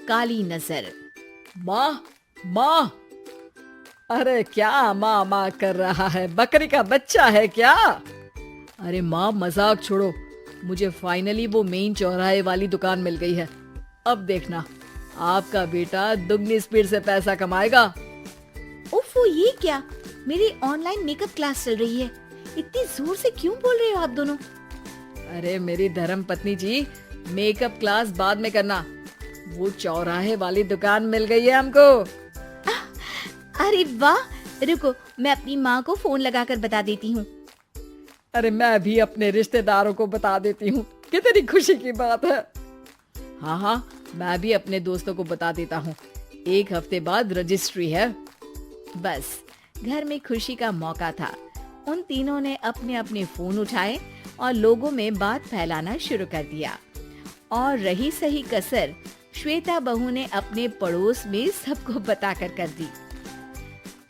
काली नजर। माँ, माँ, अरे क्या माँ माँ कर रहा है? बकरी का बच्चा है क्या? अरे माँ, मजाक छोड़ो। मुझे फाइनली वो मेन चौराहे वाली दुकान मिल गई है। अब देखना, आपका बेटा दुगनी स्पीड से पैसा कमाएगा। ओफो, ये क्या? मेरी ऑनलाइन मेकअप क्लास चल रही है। इतनी जोर से क्यों बोल रहे हो आप दोनों? अरे मेरी धर्म पत्नी जी, मेकअप क्लास बाद में करना। वो चौराहे वाली दुकान मिल गई है हमको। अरे वाह, रुको, मैं अपनी माँ को फोन लगाकर बता देती हूँ। अरे मैं भी अपने रिश्तेदारों को बता देती हूँ। कितनी खुशी की बात है। हाँ हाँ, मैं भी अपने दोस्तों को बता देता हूँ। 1 हफ्ते बाद रजिस्ट्री है। बस, घर में खुशी का मौका था। उन तीनों ने अपने अपने फोन उठाए और लोगों में बात फैलाना शुरू कर दिया। और रही सही कसर श्वेता बहू ने अपने पड़ोस में सबको बताकर कर दी।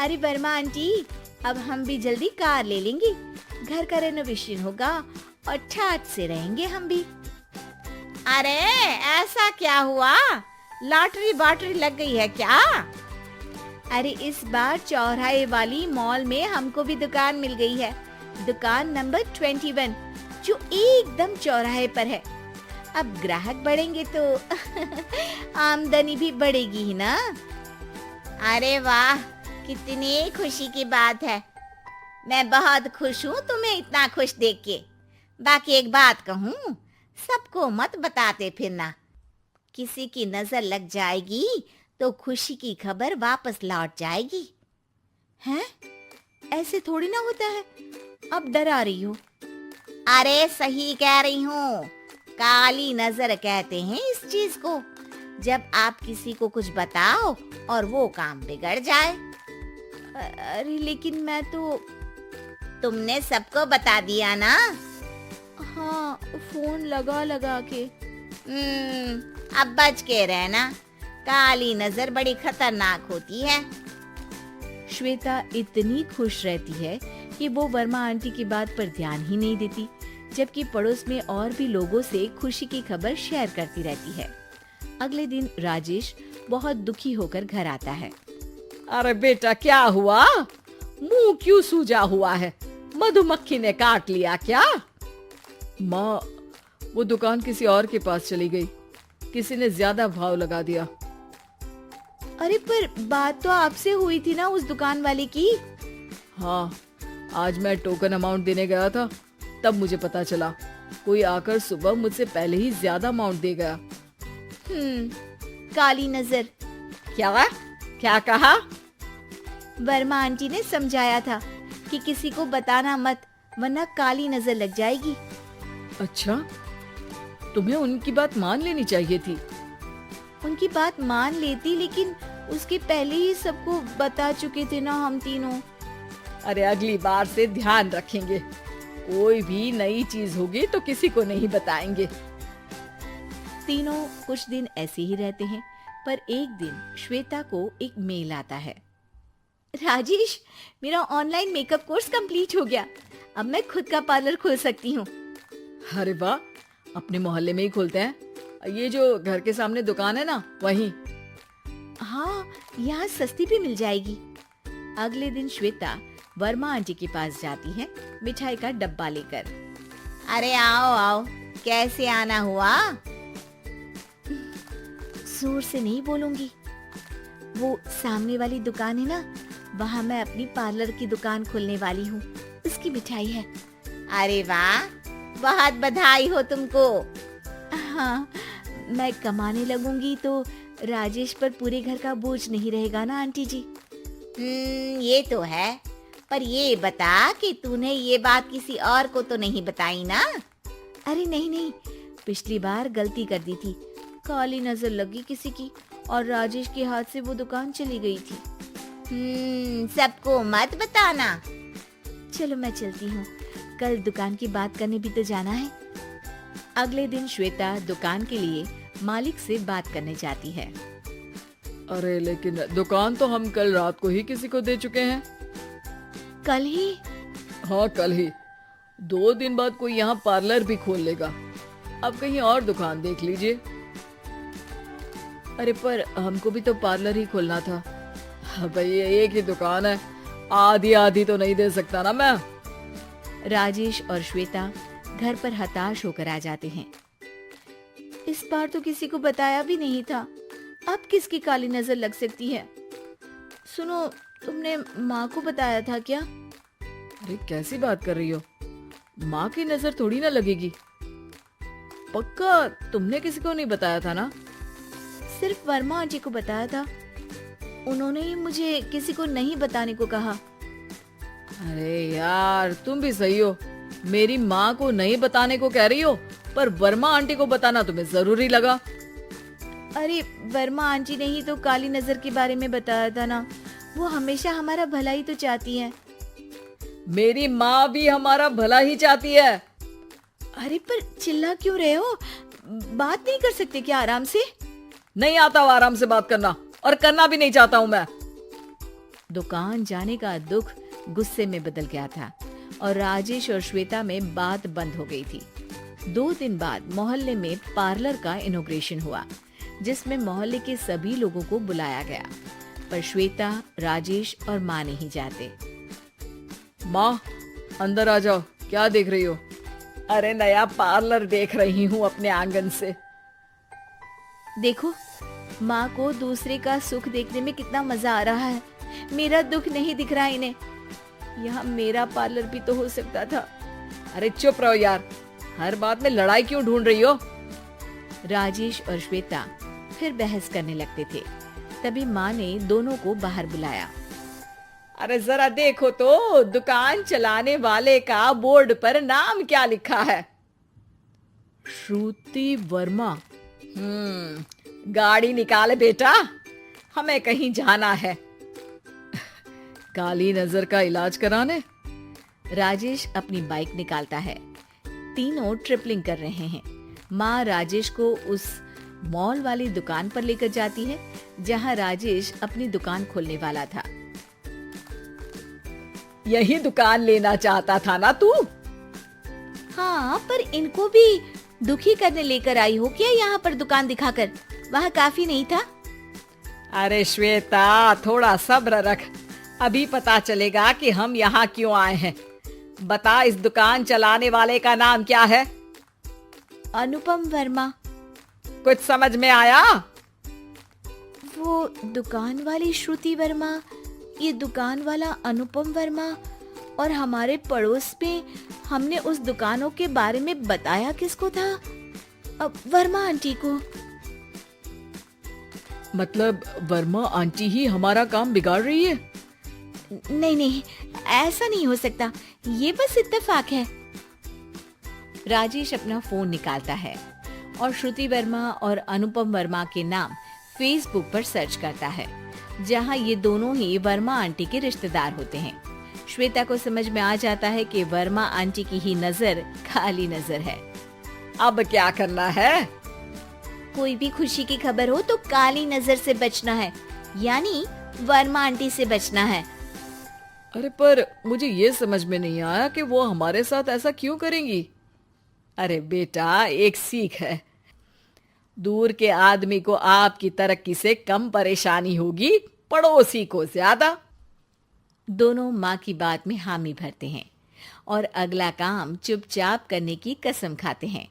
अरे वर्मा आंटी, अब हम भी जल्दी कार ले लेंगे। घर का रेनोवेशन होगा और ठाट से रहेंगे हम भी। अरे ऐसा क्या हुआ? लॉटरी बाटरी लग गई है क्या? अरे इस बार चौराहे वाली मॉल में हमको भी दुकान मिल गई है। दुकान नंबर 21, जो एकदम चौराहे पर है। अब ग्राहक बढ़ेंगे तो आमदनी भी बढ़ेगी ही ना। अरे वाह, कितनी खुशी की बात है। मैं बहुत खुश हूँ तुम्हें इतना खुश देख के। बाकी एक बात कहूँ, सबको मत बताते फिरना। किसी की नजर लग जाएगी तो खुशी की खबर वापस लौट जाएगी। हैं? ऐसे थोड़ी ना होता है। अब डरा रही हो। अरे सही कह रही हूँ, काली नजर कहते हैं इस चीज को। जब आप किसी को कुछ बताओ और वो काम बिगड़ जाए। अरे लेकिन मैं तो... तुमने सबको बता दिया ना? हाँ, फोन लगा लगा के। अब बच के रहना, काली नजर बड़ी खतरनाक होती है। श्वेता इतनी खुश रहती है कि वो वर्मा आंटी की बात पर ध्यान ही नहीं देती, जबकि पड़ोस में और भी लोगों से खुशी की खबर शेयर करती रहती है। अगले दिन राजेश बहुत दुखी होकर घर आता है। अरे बेटा, क्या हुआ? मुंह क्यों सूजा हुआ है? मधुमक्खी ने काट लिया क्या? माँ, वो दुकान किसी और के पास चली गई। किसी ने ज्यादा भाव लगा दिया। अरे पर बात तो आपसे हुई थी ना उस दुकान वाले की। हाँ, आज मैं टोकन अमाउंट देने गया था, तब मुझे पता चला। कोई आकर सुबह मुझसे पहले ही ज्यादा अमाउंट दे गया। काली नजर। क्या कहा? वर्मा आंटी ने समझाया था कि किसी को बताना मत, वरना काली नजर लग जाएगी। अच्छा, तुम्हें उनकी बात मान लेनी चाहिए थी। उनकी बात मान लेती, लेकिन उसके पहले ही सबको बता चुके थे ना हम तीनों। अरे अगली बार से ध्यान रखेंगे। कोई भी नई चीज होगी तो किसी को नहीं बताएंगे। तीनों कुछ दिन ऐसे ही रहते हैं, पर एक दिन श्वेता को एक मेल आता है। राजेश, मेरा ऑनलाइन मेकअप कोर्स कंप्लीट हो गया। अब मैं खुद का पार्लर खोल सकती हूँ। अरे वाह, अपने मोहल्ले में ही खोलते हैं। ये जो घर के सामने दुकान है ना, वहीं। हाँ, यहाँ सस्ती भी मिल जाएगी। अगले दिन श्वेता वर्मा आंटी के पास जाती है मिठाई का डब्बा लेकर। अरे आओ आओ, कैसे आना हुआ? जोर से नहीं बोलूंगी। वो सामने वाली दुकान है ना, वहाँ मैं अपनी पार्लर की दुकान खोलने वाली हूँ। उसकी मिठाई है। अरे वाह, बहुत बधाई हो तुमको। हाँ, मैं कमाने लगूंगी तो राजेश पर पूरे घर का बोझ नहीं रहेगा ना आंटी जी। ये तो है, पर ये बता कि तूने ये बात किसी और को तो नहीं बताई ना? अरे नहीं नहीं, पिछली बार गलती कर दी थी। काली नजर लगी किसी की और राजेश के हाथ से वो दुकान चली गई थी। सबको मत बताना। चलो मैं चलती हूँ, कल दुकान की बात करने भी तो जाना है। अगले दिन श्वेता दुकान के लिए मालिक से बात करने जाती है। अरे लेकिन दुकान तो हम कल रात को ही किसी को दे चुके हैं। कल ही? हाँ, कल ही। 2 दिन बाद कोई यहाँ पार्लर भी खोल लेगा। अब कहीं और दुकान देख लीजिए। अरे पर हमको भी तो पार्लर ही खोलना था। हाँ भाई, एक ही दुकान है, आधी आधी तो नहीं दे सकता ना मैं। राजेश और श्वेता घर पर हताश होकर आ जाते हैं। इस बार तो किसी को बताया भी नहीं था, अब किसकी काली नजर लग सकती है। सुनो, तुमने माँ को बताया था क्या? अरे कैसी बात कर रही हो, माँ की नजर थोड़ी ना लगेगी। पक्का तुमने किसी को नहीं बताया था ना? सिर्फ वर्मा आंटी को बताया था, उन्होंने ही मुझे किसी को नहीं बताने को कहा। अरे यार, तुम भी सही हो, मेरी माँ को नहीं बताने को कह रही हो, पर वर्मा आंटी को बताना तुम्हें जरूरी लगा। अरे वर्मा आंटी ने ही तो काली नजर के बारे में बताया था ना, वो हमेशा हमारा भला ही तो चाहती है। मेरी माँ भी हमारा भला ही चाहती है। अरे पर चिल्ला क्यों रहे हो, बात नहीं कर सकते क्या आराम से? नहीं आता वो आराम से बात करना, और करना भी नहीं चाहता हूँ मैं। दुकान जाने का दुख गुस्से में बदल गया था और राजेश और श्वेता में बात बंद हो गई थी। 2 दिन बाद मोहल्ले में पार्लर का इनॉग्रेशन हुआ, जिसमें मोहल्ले के सभी लोगों को बुलाया गया, पर श्वेता, राजेश और माँ नहीं जाते। माँ, अंदर आ जाओ, क्या देख रही हो? अरे नया पार्लर देख रही हूँ अपने आंगन से। देखो, माँ को दूसरे का सुख देखने में कितना मजा आ रहा है, मेरा दुख नहीं दिख रहा इन्हें। यहाँ मेरा पार्लर भी तो हो सकता था। अरे चुप रहो यार, हर बात में लड़ाई क्यों ढूंढ रही हो? राजेश और श्वेता फिर बहस करने लगते थे। तभी माँ ने दोनों को बाहर बुलाया। अरे जरा देखो तो, दुकान चलाने वाले का बोर्ड पर नाम क्या लिखा है? श्रुति वर्मा। गाड़ी निकाले बेटा, हमें कहीं जाना है। काली नजर का इलाज कराने। राजेश अपनी बाइक निकालता है। तीनों ट्रिपलिंग कर रहे हैं। माँ राजेश को उस मॉल वाली दुकान पर लेकर जाती है जहाँ राजेश अपनी दुकान खोलने वाला था। यही दुकान लेना चाहता था ना तू? हाँ, पर इनको भी दुखी करने लेकर आई हो क्या यहाँ पर दुकान दिखाकर? वहाँ काफी नहीं था? अरे श्वेता, थोड़ा सब्र रख, अभी पता चलेगा कि हम यहाँ क्यों आए हैं। बता, इस दुकान चलाने वाले का नाम क्या है? अनुपम वर्मा। कुछ समझ में आया? वो दुकान वाली श्रुति वर्मा, ये दुकान वाला अनुपम वर्मा, और हमारे पड़ोस में हमने उस दुकानों के बारे में बताया किसको था? अब वर्मा आंटी को। मतलब वर्मा आंटी ही हमारा काम बिगाड़ रही है? नहीं नहीं, ऐसा नहीं हो सकता, ये बस इत्तेफाक है। राजेश अपना फोन निकालता है और श्रुति वर्मा और अनुपम वर्मा के नाम फेसबुक पर सर्च करता है, जहां ये दोनों ही वर्मा आंटी के रिश्तेदार होते हैं। श्वेता को समझ में आ जाता है कि वर्मा आंटी की ही नजर काली नजर है। अब क्या करना है? कोई भी खुशी की खबर हो तो काली नजर से बचना है, यानी वर्मा आंटी से बचना है। अरे पर मुझे ये समझ में नहीं आया कि वो हमारे साथ ऐसा क्यों करेंगी। अरे बेटा, एक सीख है, दूर के आदमी को आपकी तरक्की से कम परेशानी होगी, पड़ोसी को ज्यादा। दोनों माँ की बात में हामी भरते हैं और अगला काम चुपचाप करने की कसम खाते हैं,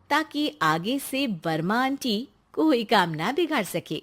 ताकि आगे से वर्मा आंटी कोई काम ना बिगाड़ सके।